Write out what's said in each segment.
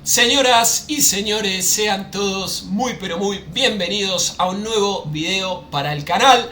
Señoras y señores, sean todos muy pero muy bienvenidos a un nuevo video para el canal.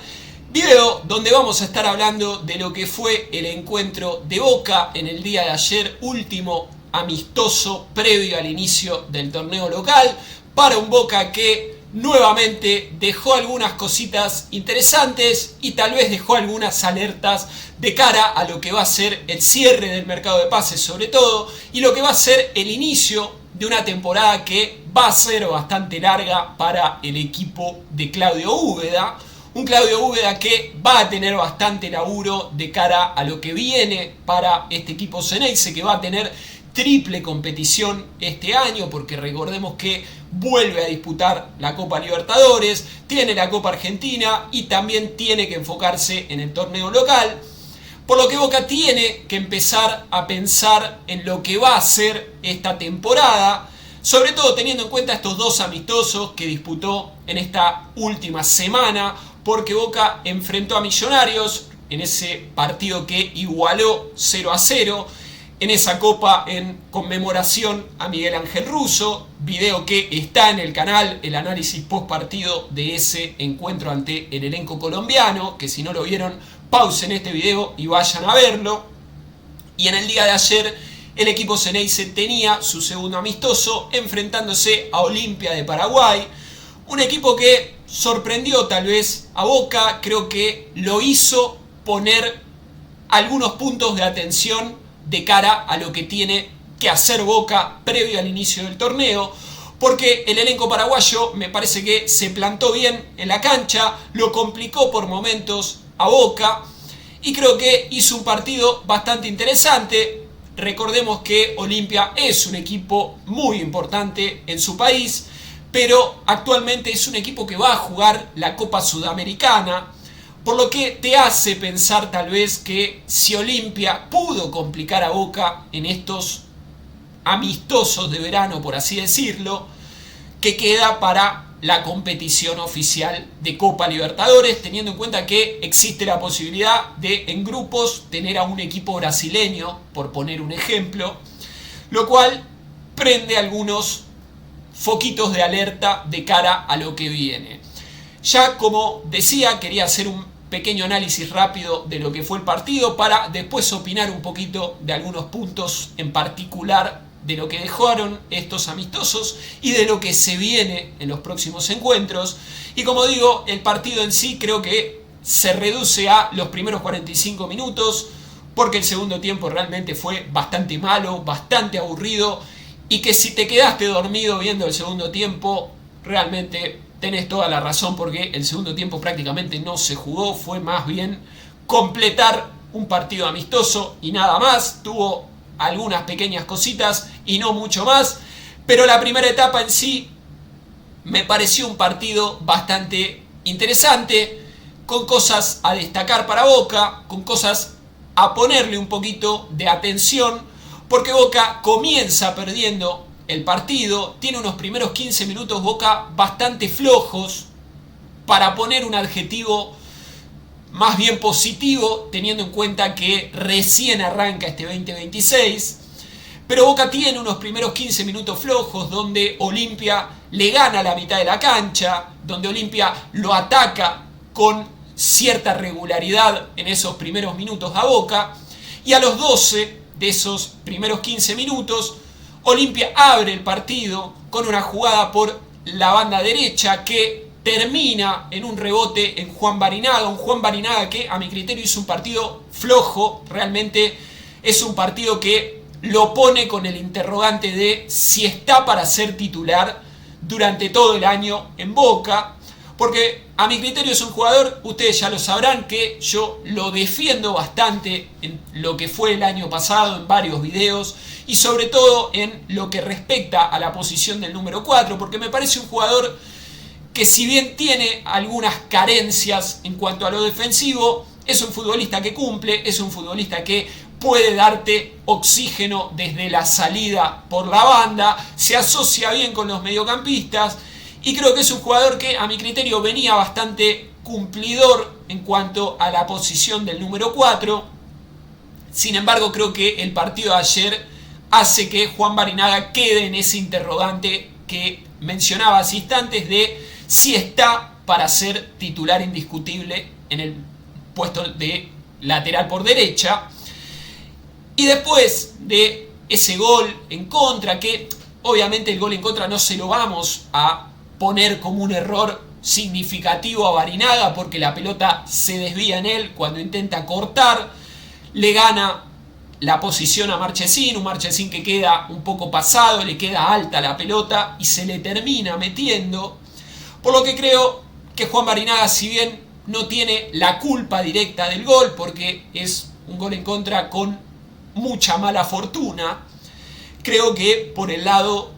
Video donde vamos a estar hablando de lo que fue el encuentro de Boca en el día de ayer, último amistoso previo al inicio del torneo local, para un Boca que nuevamente dejó algunas cositas interesantes y tal vez dejó algunas alertas de cara a lo que va a ser el cierre del mercado de pases sobre todo, y lo que va a ser el inicio de una temporada que va a ser bastante larga para el equipo de Claudio Úbeda. Un Claudio Úbeda que va a tener bastante laburo de cara a lo que viene para este equipo Xeneize, que va a tener triple competición este año, porque recordemos que vuelve a disputar la Copa Libertadores, tiene la Copa Argentina y también tiene que enfocarse en el torneo local. Por lo que Boca tiene que empezar a pensar en lo que va a ser esta temporada, sobre todo teniendo en cuenta estos dos amistosos que disputó en esta última semana, porque Boca enfrentó a Millonarios en ese partido que igualó 0-0, en esa copa en conmemoración a Miguel Ángel Russo, video que está en el canal, el análisis post partido de ese encuentro ante el elenco colombiano, que si no lo vieron, pausen este video y vayan a verlo. Y en el día de ayer el equipo Xeneize tenía su segundo amistoso enfrentándose a Olimpia de Paraguay, un equipo que sorprendió tal vez a Boca, creo que lo hizo poner algunos puntos de atención de cara a lo que tiene que hacer Boca previo al inicio del torneo, porque el elenco paraguayo me parece que se plantó bien en la cancha, lo complicó por momentos a Boca y creo que hizo un partido bastante interesante. Recordemos que Olimpia es un equipo muy importante en su país, pero actualmente es un equipo que va a jugar la Copa Sudamericana, por lo que te hace pensar tal vez que si Olimpia pudo complicar a Boca en estos amistosos de verano, por así decirlo, que queda para la competición oficial de Copa Libertadores, teniendo en cuenta que existe la posibilidad de en grupos tener a un equipo brasileño, por poner un ejemplo, lo cual prende algunos foquitos de alerta de cara a lo que viene. Ya como decía, quería hacer un pequeño análisis rápido de lo que fue el partido para después opinar un poquito de algunos puntos en particular de lo que dejaron estos amistosos y de lo que se viene en los próximos encuentros. Y como digo, el partido en sí creo que se reduce a los primeros 45 minutos, porque el segundo tiempo realmente fue bastante malo, bastante aburrido, y que si te quedaste dormido viendo el segundo tiempo, realmente tenés toda la razón, porque el segundo tiempo prácticamente no se jugó, fue más bien completar un partido amistoso y nada más. Tuvo algunas pequeñas cositas y no mucho más, pero la primera etapa en sí me pareció un partido bastante interesante, con cosas a destacar para Boca, con cosas a ponerle un poquito de atención, porque Boca comienza perdiendo el partido, tiene unos primeros 15 minutos Boca bastante flojos, para poner un adjetivo más bien positivo, teniendo en cuenta que recién arranca este 2026, pero Boca tiene unos primeros 15 minutos flojos donde Olimpia le gana la mitad de la cancha, donde Olimpia lo ataca con cierta regularidad en esos primeros minutos a Boca, y a los 12 de esos primeros 15 minutos Olimpia abre el partido con una jugada por la banda derecha que termina en un rebote en Juan Barinaga, un Juan Barinaga que a mi criterio hizo un partido flojo, realmente es un partido que lo pone con el interrogante de si está para ser titular durante todo el año en Boca, porque a mi criterio es un jugador, ustedes ya lo sabrán, que yo lo defiendo bastante en lo que fue el año pasado en varios videos, y sobre todo en lo que respecta a la posición del número 4, porque me parece un jugador que si bien tiene algunas carencias en cuanto a lo defensivo, es un futbolista que cumple, es un futbolista que puede darte oxígeno desde la salida por la banda, se asocia bien con los mediocampistas, y creo que es un jugador que a mi criterio venía bastante cumplidor en cuanto a la posición del número 4. Sin embargo, creo que el partido de ayer hace que Juan Barinaga quede en ese interrogante que mencionaba hace instantes de si está para ser titular indiscutible en el puesto de lateral por derecha. Y después de ese gol en contra, que obviamente el gol en contra no se lo vamos a poner como un error significativo a Barinaga, porque la pelota se desvía en él cuando intenta cortar, le gana la posición a Marchesín, un Marchesín que queda un poco pasado, le queda alta la pelota y se le termina metiendo, por lo que creo que Juan Barinaga, si bien no tiene la culpa directa del gol, porque es un gol en contra con mucha mala fortuna, creo que por el lado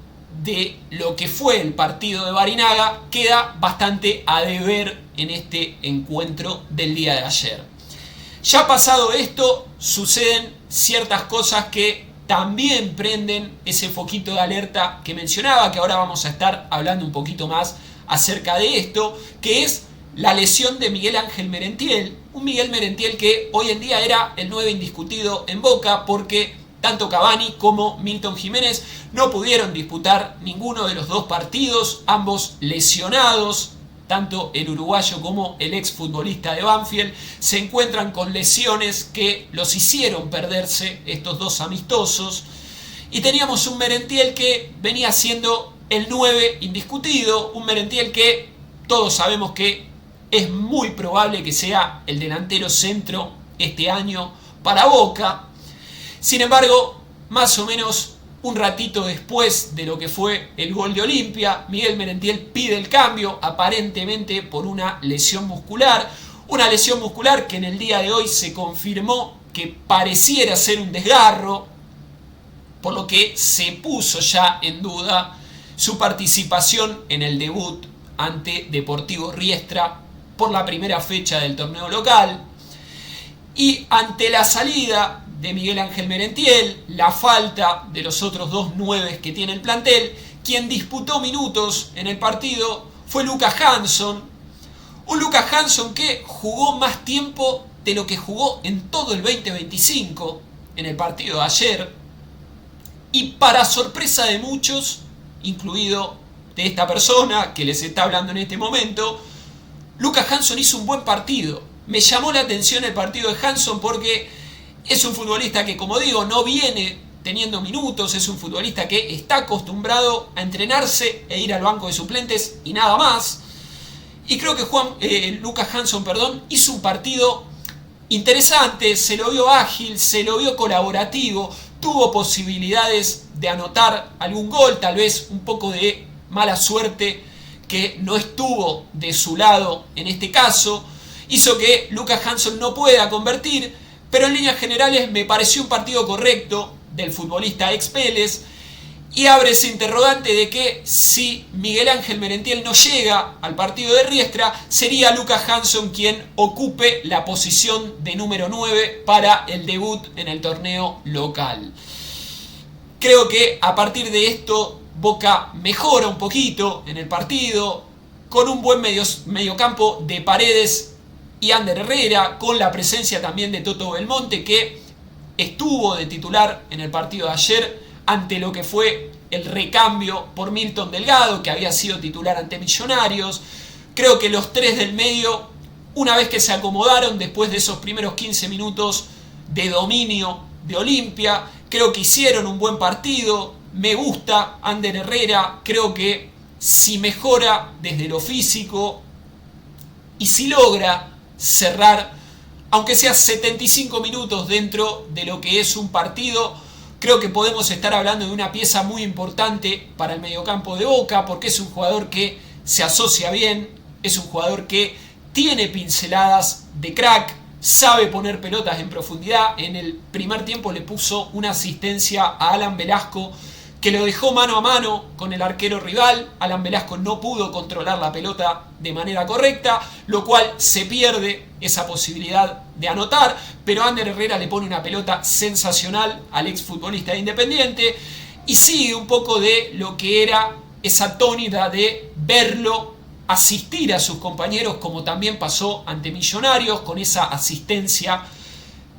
de lo que fue el partido de Barinaga queda bastante a deber en este encuentro del día de ayer. Ya pasado esto, suceden ciertas cosas que también prenden ese foquito de alerta que mencionaba, que ahora vamos a estar hablando un poquito más acerca de esto, que es la lesión de Miguel Ángel Merentiel, un Miguel Merentiel que hoy en día era el 9 indiscutido en Boca, porque tanto Cavani como Milton Jiménez no pudieron disputar ninguno de los dos partidos, ambos lesionados. Tanto el uruguayo como el exfutbolista de Banfield se encuentran con lesiones que los hicieron perderse estos dos amistosos. Y teníamos un Merentiel que venía siendo el 9 indiscutido, un Merentiel que todos sabemos que es muy probable que sea el delantero centro este año para Boca. Sin embargo, más o menos un ratito después de lo que fue el gol de Olimpia, Miguel Merentiel pide el cambio, aparentemente por una lesión muscular. Una lesión muscular que en el día de hoy se confirmó que pareciera ser un desgarro, por lo que se puso ya en duda su participación en el debut ante Deportivo Riestra por la primera fecha del torneo local. Y ante la salida de Miguel Ángel Merentiel, la falta de los otros dos 9 que tiene el plantel, quien disputó minutos en el partido fue Lucas Hanson. Un Lucas Hanson que jugó más tiempo de lo que jugó en todo el 2025 en el partido de ayer. Y para sorpresa de muchos, incluido de esta persona que les está hablando en este momento, Lucas Hanson hizo un buen partido. Me llamó la atención el partido de Hanson porque es un futbolista que, como digo, no viene teniendo minutos, es un futbolista que está acostumbrado a entrenarse e ir al banco de suplentes y nada más. Y creo que Lucas Hanson, hizo un partido interesante, se lo vio ágil, se lo vio colaborativo, tuvo posibilidades de anotar algún gol, tal vez un poco de mala suerte que no estuvo de su lado en este caso, hizo que Lucas Hanson no pueda convertir. Pero en líneas generales me pareció un partido correcto del futbolista ex Vélez y abre ese interrogante de que si Miguel Ángel Merentiel no llega al partido de Riestra, sería Lucas Hanson quien ocupe la posición de número 9 para el debut en el torneo local. Creo que a partir de esto Boca mejora un poquito en el partido, con un buen mediocampo de Paredes y Ander Herrera, con la presencia también de Toto Belmonte, que estuvo de titular en el partido de ayer ante lo que fue el recambio por Milton Delgado, que había sido titular ante Millonarios. Creo que los tres del medio, una vez que se acomodaron después de esos primeros 15 minutos de dominio de Olimpia, creo que hicieron un buen partido. Me gusta Ander Herrera, creo que si mejora desde lo físico y si logra cerrar, aunque sea 75 minutos dentro de lo que es un partido, creo que podemos estar hablando de una pieza muy importante para el mediocampo de Boca, porque es un jugador que se asocia bien, es un jugador que tiene pinceladas de crack, sabe poner pelotas en profundidad. En el primer tiempo le puso una asistencia a Alan Velasco que lo dejó mano a mano con el arquero rival. Alan Velasco no pudo controlar la pelota de manera correcta, lo cual se pierde esa posibilidad de anotar, pero Ander Herrera le pone una pelota sensacional al exfutbolista de Independiente y sigue un poco de lo que era esa tónica de verlo asistir a sus compañeros, como también pasó ante Millonarios, con esa asistencia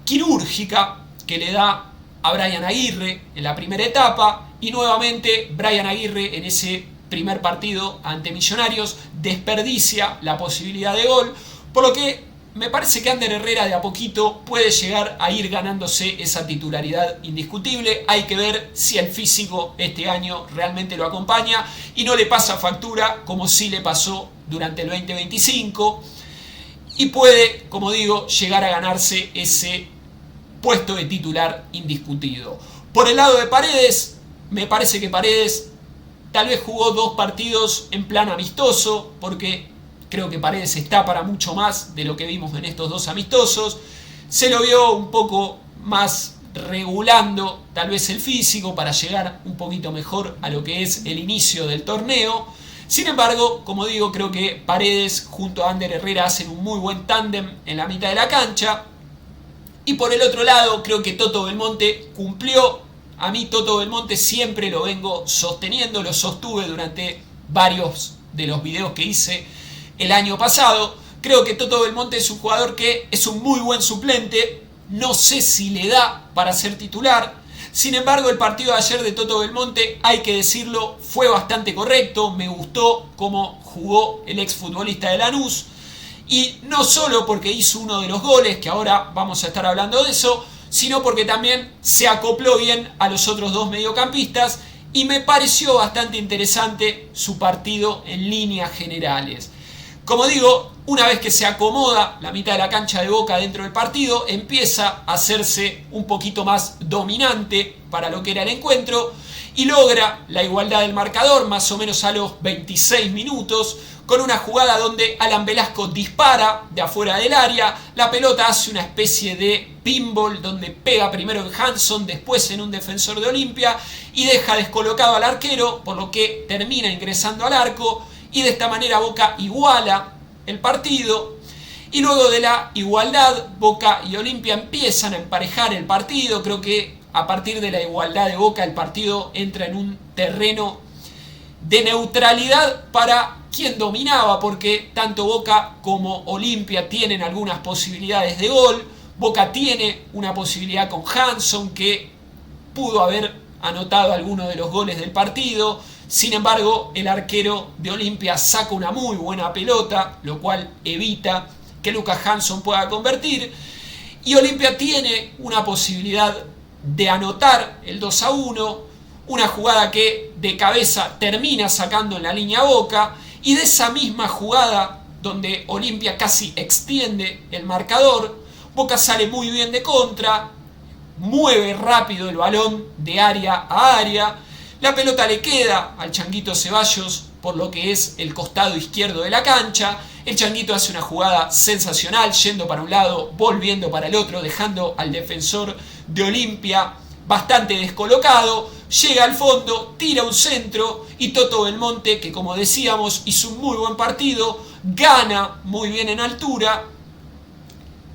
quirúrgica que le da a Brian Aguirre en la primera etapa y nuevamente Brian Aguirre en ese primer partido ante Millonarios desperdicia la posibilidad de gol, por lo que me parece que Ander Herrera de a poquito puede llegar a ir ganándose esa titularidad indiscutible. Hay que ver si el físico este año realmente lo acompaña y no le pasa factura como sí le pasó durante el 2025. Y puede, como digo, llegar a ganarse ese puesto de titular indiscutido. Por el lado de Paredes, me parece que Paredes tal vez jugó 2 partidos en plan amistoso, porque creo que Paredes está para mucho más de lo que vimos en estos 2 amistosos. Se lo vio un poco más regulando tal vez el físico para llegar un poquito mejor a lo que es el inicio del torneo. Sin embargo, como digo, creo que Paredes junto a Ander Herrera hacen un muy buen tándem en la mitad de la cancha. Y por el otro lado, creo que Toto Belmonte cumplió. A mí Toto Belmonte siempre lo vengo sosteniendo, lo sostuve durante varios de los videos que hice el año pasado. Creo que Toto Belmonte es un jugador que es un muy buen suplente. No sé si le da para ser titular. Sin embargo, el partido de ayer de Toto Belmonte, hay que decirlo, fue bastante correcto. Me gustó cómo jugó el exfutbolista de Lanús. Y no solo porque hizo uno de los goles, que ahora vamos a estar hablando de eso, sino porque también se acopló bien a los otros 2 mediocampistas. Y me pareció bastante interesante su partido en líneas generales. Como digo, una vez que se acomoda la mitad de la cancha de Boca dentro del partido, empieza a hacerse un poquito más dominante para lo que era el encuentro y logra la igualdad del marcador más o menos a los 26 minutos con una jugada donde Alan Velasco dispara de afuera del área, la pelota hace una especie de pinball donde pega primero en Hanson, después en un defensor de Olimpia y deja descolocado al arquero, por lo que termina ingresando al arco. Y de esta manera Boca iguala el partido. Y luego de la igualdad, Boca y Olimpia empiezan a emparejar el partido. Creo que a partir de la igualdad de Boca el partido entra en un terreno de neutralidad para quien dominaba. Porque tanto Boca como Olimpia tienen algunas posibilidades de gol. Boca tiene una posibilidad con Hanson que pudo haber anotado alguno de los goles del partido. Sin embargo, el arquero de Olimpia saca una muy buena pelota, lo cual evita que Lucas Hanson pueda convertir. Y Olimpia tiene una posibilidad de anotar el 2-1, una jugada que de cabeza termina sacando en la línea Boca. Y de esa misma jugada, donde Olimpia casi extiende el marcador, Boca sale muy bien de contra, mueve rápido el balón de área a área. La pelota le queda al Changuito Ceballos por lo que es el costado izquierdo de la cancha. El Changuito hace una jugada sensacional, yendo para un lado, volviendo para el otro, dejando al defensor de Olimpia bastante descolocado. Llega al fondo, tira un centro y Toto Belmonte, que como decíamos hizo un muy buen partido, gana muy bien en altura,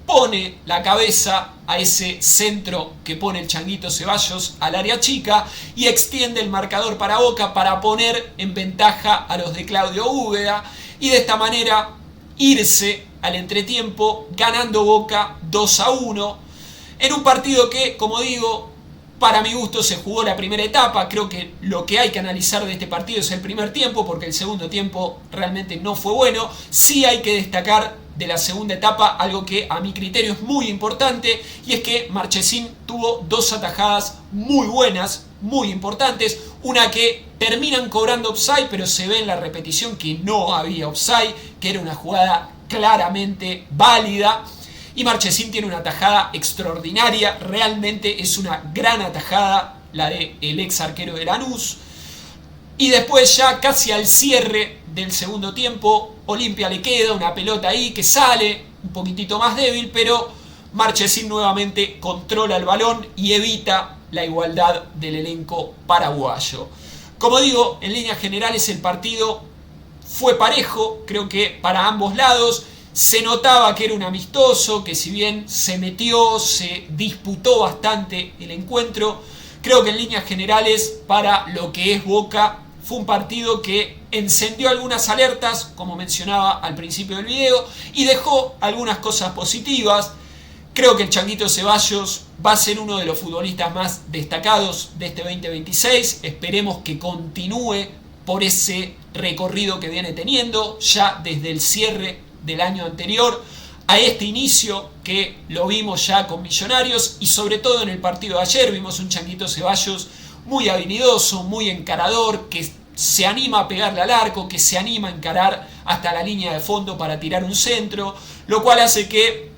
pone la cabeza a ese centro que pone el Changuito Ceballos al área chica y extiende el marcador para Boca para poner en ventaja a los de Claudio Úbeda y de esta manera irse al entretiempo ganando Boca 2-1 en un partido que, como digo, para mi gusto se jugó la primera etapa. Creo que lo que hay que analizar de este partido es el primer tiempo, porque el segundo tiempo realmente no fue bueno. Sí hay que destacar de la segunda etapa algo que a mi criterio es muy importante, y es que Marchesín tuvo 2 atajadas muy buenas, muy importantes. Una que terminan cobrando offside, pero se ve en la repetición que no había offside, que era una jugada claramente válida. Y Marchesín tiene una atajada extraordinaria, realmente es una gran atajada la del ex arquero de Lanús. Y después ya casi al cierre del segundo tiempo, Olimpia le queda una pelota ahí que sale un poquitito más débil, pero Marchesín nuevamente controla el balón y evita la igualdad del elenco paraguayo. Como digo, en líneas generales el partido fue parejo, creo que para ambos lados. Se notaba que era un amistoso, que si bien se metió, se disputó bastante el encuentro, creo que en líneas generales para lo que es Boca fue un partido que encendió algunas alertas, como mencionaba al principio del video, y dejó algunas cosas positivas. Creo que el Changuito Ceballos va a ser uno de los futbolistas más destacados de este 2026. Esperemos que continúe por ese recorrido que viene teniendo ya desde el cierre del año anterior a este inicio que lo vimos ya con Millonarios, y sobre todo en el partido de ayer vimos un Changuito Ceballos muy habilidoso, muy encarador, que se anima a pegarle al arco, que se anima a encarar hasta la línea de fondo para tirar un centro, lo cual hace que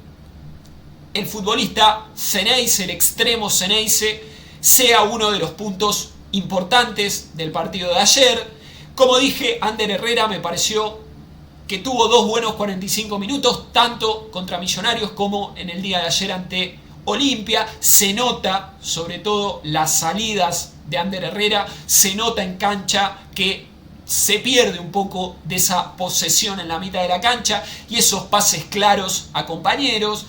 el futbolista Ceneice, el extremo Ceneice, sea uno de los puntos importantes del partido de ayer. Como dije, Ander Herrera me pareció que tuvo dos buenos 45 minutos, tanto contra Millonarios como en el día de ayer ante Olimpia. Se nota sobre todo las salidas de Ander Herrera, se nota en cancha que se pierde un poco de esa posesión en la mitad de la cancha y esos pases claros a compañeros.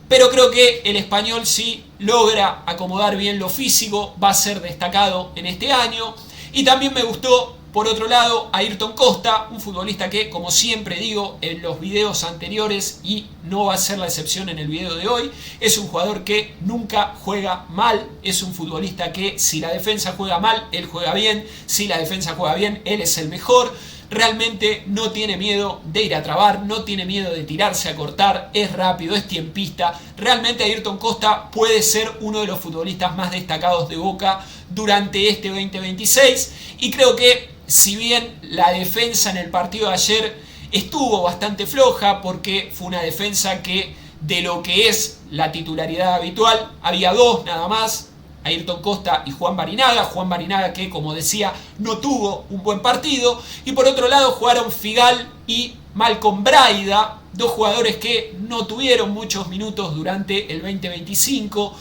Pero creo que el español, si logra acomodar bien lo físico, va a ser destacado en este año. Y también me gustó, por otro lado, Ayrton Costa, un futbolista que, como siempre digo en los videos anteriores, y no va a ser la excepción en el video de hoy, es un jugador que nunca juega mal, es un futbolista que si la defensa juega mal, él juega bien, si la defensa juega bien, él es el mejor. Realmente no tiene miedo de ir a trabar, no tiene miedo de tirarse a cortar, es rápido, es tiempista. Realmente Ayrton Costa puede ser uno de los futbolistas más destacados de Boca durante este 2026. Y creo que si bien la defensa en el partido de ayer estuvo bastante floja, porque fue una defensa que de lo que es la titularidad habitual, había dos nada más, Ayrton Costa y Juan Barinaga que, como decía, no tuvo un buen partido. Y por otro lado jugaron Figal y Malcom Braida, dos jugadores que no tuvieron muchos minutos durante el 2025.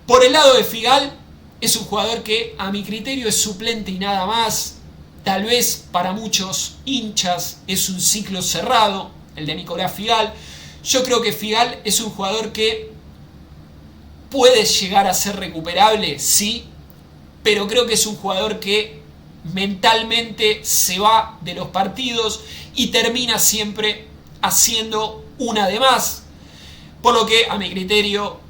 Por el lado de Figal, es un jugador que a mi criterio es suplente y nada más. Tal vez para muchos hinchas es un ciclo cerrado, el de Nicolás Figal. Yo creo que Figal es un jugador que puede llegar a ser recuperable, sí, pero creo que es un jugador que mentalmente se va de los partidos y termina siempre haciendo una de más. Por lo que, a mi criterio,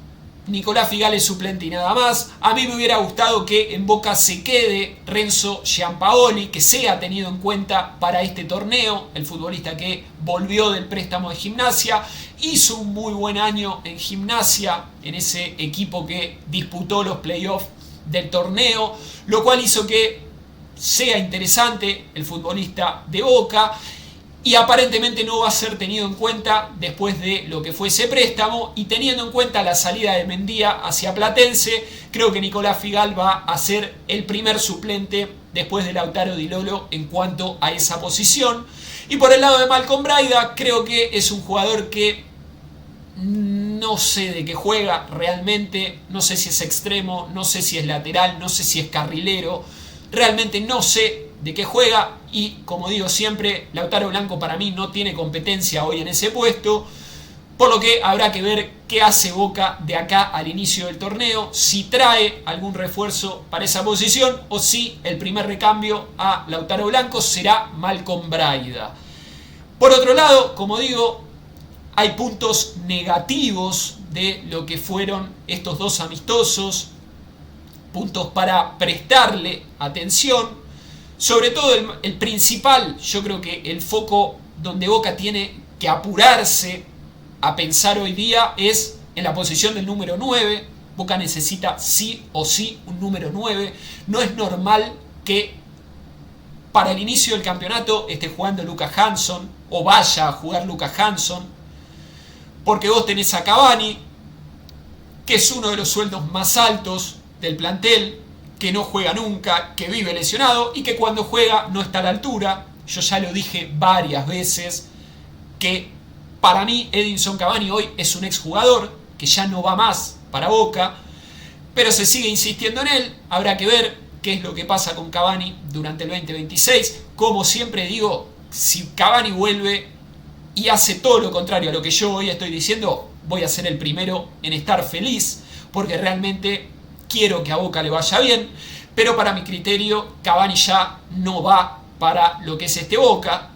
Nicolás Figal es suplente y nada más. A mí me hubiera gustado que en Boca se quede Renzo Giampaoli, que sea tenido en cuenta para este torneo, el futbolista que volvió del préstamo de Gimnasia. Hizo un muy buen año en Gimnasia, en ese equipo que disputó los playoffs del torneo, lo cual hizo que sea interesante el futbolista de Boca, y aparentemente no va a ser tenido en cuenta después de lo que fue ese préstamo, y teniendo en cuenta la salida de Mendía hacia Platense, creo que Nicolás Figal va a ser el primer suplente después de Lautaro Di Lolo en cuanto a esa posición. Y por el lado de Malcom Braida, creo que es un jugador que no sé de qué juega realmente, no sé si es extremo, no sé si es lateral, no sé si es carrilero, realmente no sé de qué juega, y como digo siempre, Lautaro Blanco para mí no tiene competencia hoy en ese puesto, por lo que habrá que ver qué hace Boca de acá al inicio del torneo, si trae algún refuerzo para esa posición o si el primer recambio a Lautaro Blanco será Malcom Braida. Por otro lado, como digo, hay puntos negativos de lo que fueron estos dos amistosos, puntos para prestarle atención. Sobre todo el principal, yo creo que el foco donde Boca tiene que apurarse a pensar hoy día es en la posición del número 9. Boca necesita sí o sí un número 9. No es normal que para el inicio del campeonato esté jugando Lucas Hanson o vaya a jugar Lucas Hanson, porque vos tenés a Cavani, que es uno de los sueldos más altos del plantel, que no juega nunca, que vive lesionado y que cuando juega no está a la altura. Yo ya lo dije varias veces que para mí Edinson Cavani hoy es un exjugador que ya no va más para Boca, pero se sigue insistiendo en él. Habrá que ver qué es lo que pasa con Cavani durante el 2026. Como siempre digo, si Cavani vuelve y hace todo lo contrario a lo que yo hoy estoy diciendo, voy a ser el primero en estar feliz, porque realmente quiero que a Boca le vaya bien, pero para mi criterio Cavani ya no va para lo que es este Boca.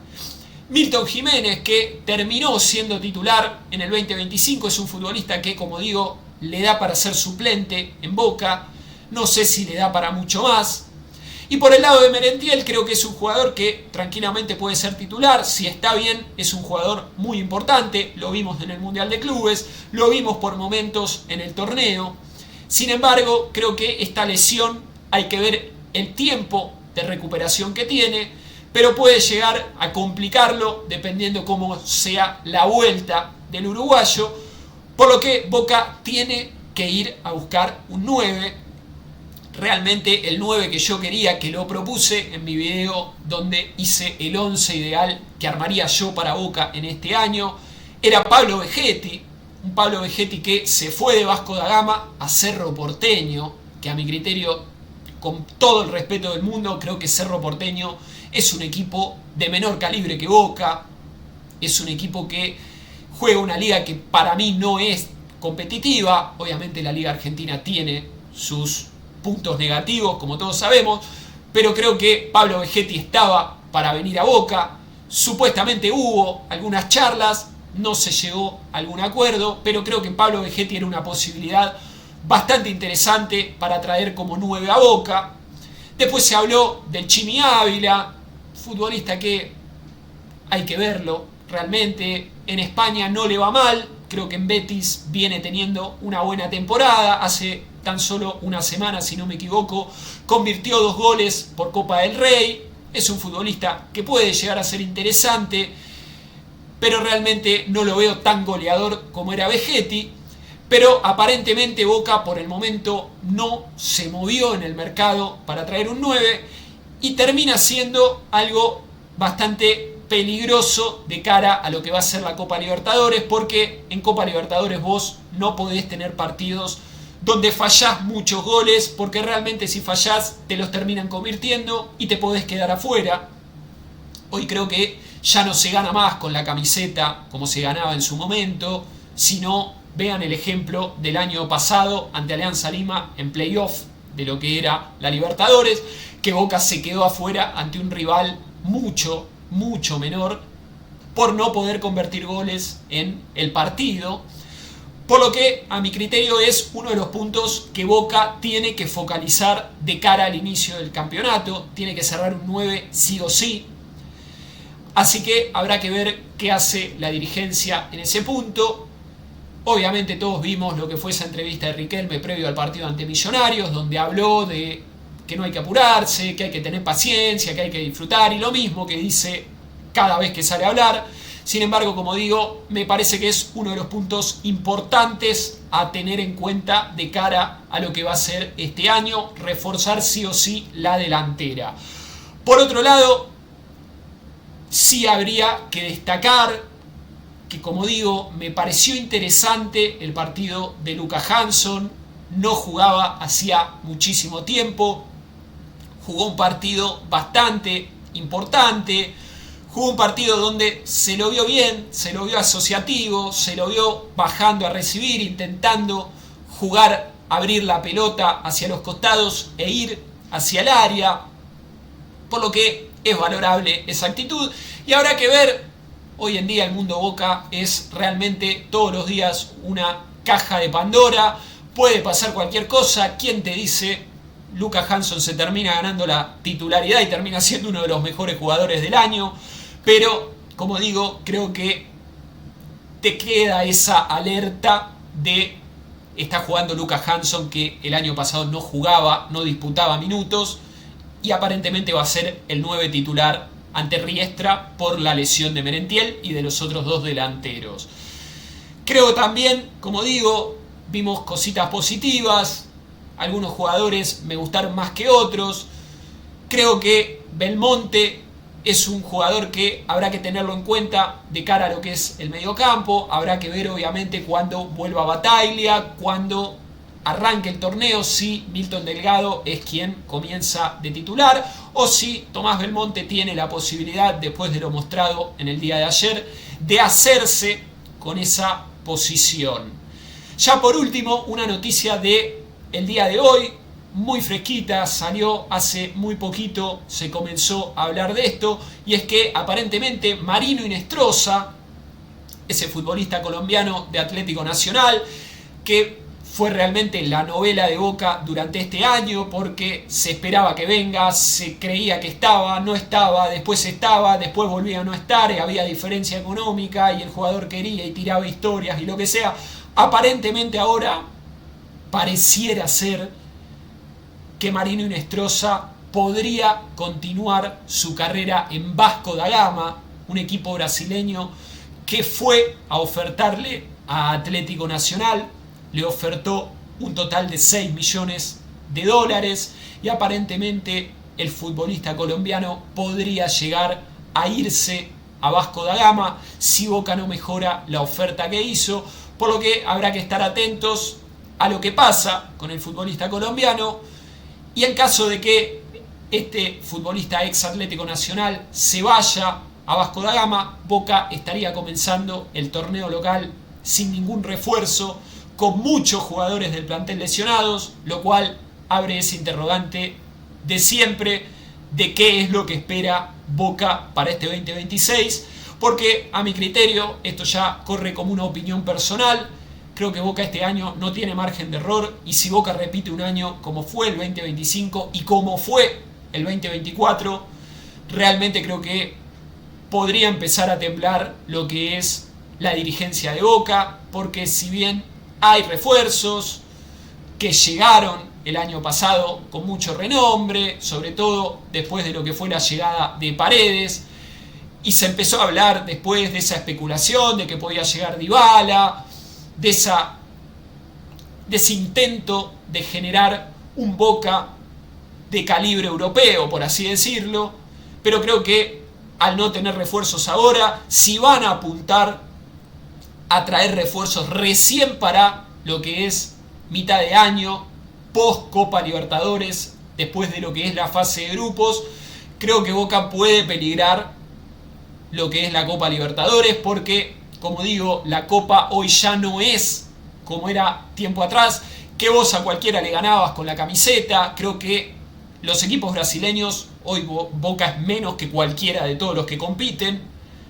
Milton Jiménez, que terminó siendo titular en el 2025, es un futbolista que, como digo, le da para ser suplente en Boca, no sé si le da para mucho más. Y por el lado de Merentiel, creo que es un jugador que tranquilamente puede ser titular, si está bien es un jugador muy importante, lo vimos en el Mundial de Clubes, lo vimos por momentos en el torneo. Sin embargo, creo que esta lesión hay que ver el tiempo de recuperación que tiene, pero puede llegar a complicarlo dependiendo cómo sea la vuelta del uruguayo, por lo que Boca tiene que ir a buscar un 9. Realmente el 9 que yo quería, que lo propuse en mi video donde hice el 11 ideal que armaría yo para Boca en este año, era Pablo Vegetti. Un Pablo Vegetti que se fue de Vasco da Gama a Cerro Porteño, que a mi criterio, con todo el respeto del mundo, creo que Cerro Porteño es un equipo de menor calibre que Boca, es un equipo que juega una liga que para mí no es competitiva. Obviamente la liga argentina tiene sus puntos negativos, como todos sabemos, pero creo que Pablo Vegetti estaba para venir a Boca. Supuestamente hubo algunas charlas, no se llegó a algún acuerdo, pero creo que Pablo Vegetti era una posibilidad bastante interesante para traer como 9 a Boca. Después se habló del Chimi Ávila, futbolista que hay que verlo, realmente en España no le va mal, creo que en Betis viene teniendo una buena temporada, hace tan solo una semana, si no me equivoco, convirtió 2 goles por Copa del Rey, es un futbolista que puede llegar a ser interesante, pero realmente no lo veo tan goleador como era Vegetti. Pero aparentemente Boca por el momento no se movió en el mercado para traer un 9 y termina siendo algo bastante peligroso de cara a lo que va a ser la Copa Libertadores, porque en Copa Libertadores vos no podés tener partidos donde fallás muchos goles, porque realmente si fallás te los terminan convirtiendo y te podés quedar afuera. Hoy creo que ya no se gana más con la camiseta como se ganaba en su momento, sino vean el ejemplo del año pasado ante Alianza Lima en playoff de lo que era la Libertadores, que Boca se quedó afuera ante un rival mucho menor por no poder convertir goles en el partido. Por lo que a mi criterio es uno de los puntos que Boca tiene que focalizar de cara al inicio del campeonato. Tiene que cerrar un 9 sí o sí. Así que habrá que ver qué hace la dirigencia en ese punto. Obviamente todos vimos lo que fue esa entrevista de Riquelme previo al partido ante Millonarios, donde habló de que no hay que apurarse, que hay que tener paciencia, que hay que disfrutar, y lo mismo que dice cada vez que sale a hablar. Sin embargo, como digo, me parece que es uno de los puntos importantes a tener en cuenta de cara a lo que va a ser este año, reforzar sí o sí la delantera. Por otro lado, sí habría que destacar que, como digo, me pareció interesante el partido de Luka Hansson. No jugaba hacía muchísimo tiempo, jugó un partido bastante importante, jugó un partido donde se lo vio bien, se lo vio asociativo, se lo vio bajando a recibir, intentando jugar, abrir la pelota hacia los costados e ir hacia el área, por lo que es valorable esa actitud. Y habrá que ver, hoy en día el mundo Boca es realmente todos los días una caja de Pandora, puede pasar cualquier cosa. ¿Quién te dice? Luka Hansson se termina ganando la titularidad y termina siendo uno de los mejores jugadores del año, pero como digo, creo que te queda esa alerta de está jugando Luka Hansson, que el año pasado no jugaba, no disputaba minutos, y aparentemente va a ser el 9 titular ante Riestra por la lesión de Merentiel y de los otros 2 delanteros. Creo también, como digo, vimos cositas positivas, algunos jugadores me gustaron más que otros. Creo que Belmonte es un jugador que habrá que tenerlo en cuenta de cara a lo que es el mediocampo. Habrá que ver obviamente cuando vuelva Bataglia, cuando arranque el torneo, si Milton Delgado es quien comienza de titular o si Tomás Belmonte tiene la posibilidad, después de lo mostrado en el día de ayer, de hacerse con esa posición. Ya por último, una noticia de el día de hoy. muy fresquita, salió hace muy poquito, se comenzó a hablar de esto, y es que aparentemente Marino Inestrosa, ese futbolista colombiano de Atlético Nacional, que fue realmente la novela de Boca durante este año, porque se esperaba que venga, se creía que estaba, no estaba, después volvía a no estar, y había diferencia económica y el jugador quería y tiraba historias y lo que sea. Aparentemente ahora pareciera ser que Marino Inestrosa podría continuar su carrera en Vasco da Gama, un equipo brasileño que fue a ofertarle a Atlético Nacional, le ofertó un total de $6 millones y aparentemente el futbolista colombiano podría llegar a irse a Vasco da Gama si Boca no mejora la oferta que hizo, por lo que habrá que estar atentos a lo que pasa con el futbolista colombiano, y en caso de que este futbolista ex Atlético Nacional se vaya a Vasco da Gama, Boca estaría comenzando el torneo local sin ningún refuerzo, con muchos jugadores del plantel lesionados, lo cual abre ese interrogante de siempre de qué es lo que espera Boca para este 2026, porque a mi criterio esto ya corre como una opinión personal. Creo que Boca este año no tiene margen de error, y si Boca repite un año como fue el 2025 y como fue el 2024, realmente creo que podría empezar a temblar lo que es la dirigencia de Boca, porque si bien hay refuerzos que llegaron el año pasado con mucho renombre, sobre todo después de lo que fue la llegada de Paredes, y se empezó a hablar después de esa especulación de que podía llegar Dybala, de ese intento de generar un Boca de calibre europeo, por así decirlo, pero creo que al no tener refuerzos ahora, si van a apuntar a traer refuerzos recién para lo que es mitad de año, post Copa Libertadores, después de lo que es la fase de grupos, creo que Boca puede peligrar lo que es la Copa Libertadores, porque, como digo, la Copa hoy ya no es como era tiempo atrás, que vos a cualquiera le ganabas con la camiseta. Creo que los equipos brasileños, hoy Boca es menos que cualquiera de todos los que compiten,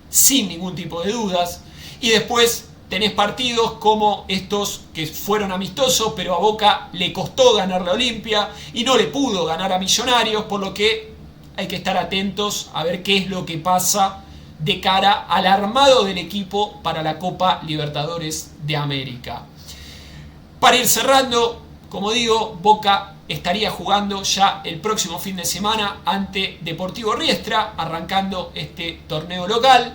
sin ningún tipo de dudas. Y después tenés partidos como estos que fueron amistosos, pero a Boca le costó ganar la Olimpia y no le pudo ganar a Millonarios, por lo que hay que estar atentos a ver qué es lo que pasa de cara al armado del equipo para la Copa Libertadores de América. Para ir cerrando, como digo, Boca estaría jugando ya el próximo fin de semana ante Deportivo Riestra, arrancando este torneo local,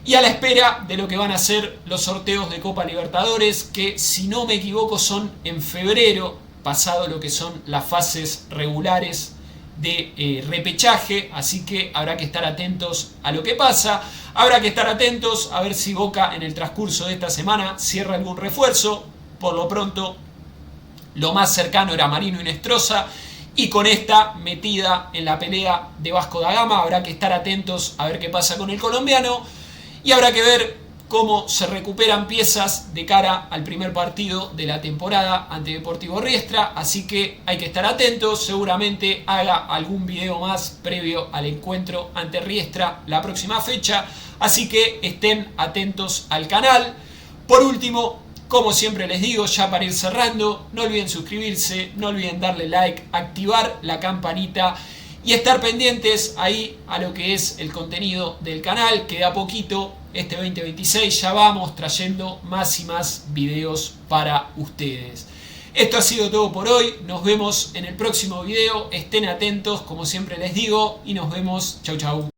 y a la espera de lo que van a ser los sorteos de Copa Libertadores, que si no me equivoco son en febrero, pasado lo que son las fases regulares de repechaje, así que habrá que estar atentos a lo que pasa. Habrá que estar atentos a ver si Boca en el transcurso de esta semana cierra algún refuerzo. Por lo pronto, lo más cercano era Marino Inestrosa, y con esta metida en la pelea de Vasco da Gama habrá que estar atentos a ver qué pasa con el colombiano, y habrá que ver cómo se recuperan piezas de cara al primer partido de la temporada ante Deportivo Riestra, así que hay que estar atentos. Seguramente haga algún video más previo al encuentro ante Riestra la próxima fecha, así que estén atentos al canal. Por último, como siempre les digo, ya para ir cerrando, no olviden suscribirse, no olviden darle like, activar la campanita y estar pendientes ahí a lo que es el contenido del canal, que de a poquito, este 2026, ya vamos trayendo más y más videos para ustedes. Esto ha sido todo por hoy, nos vemos en el próximo video, estén atentos como siempre les digo, y nos vemos, chau chau.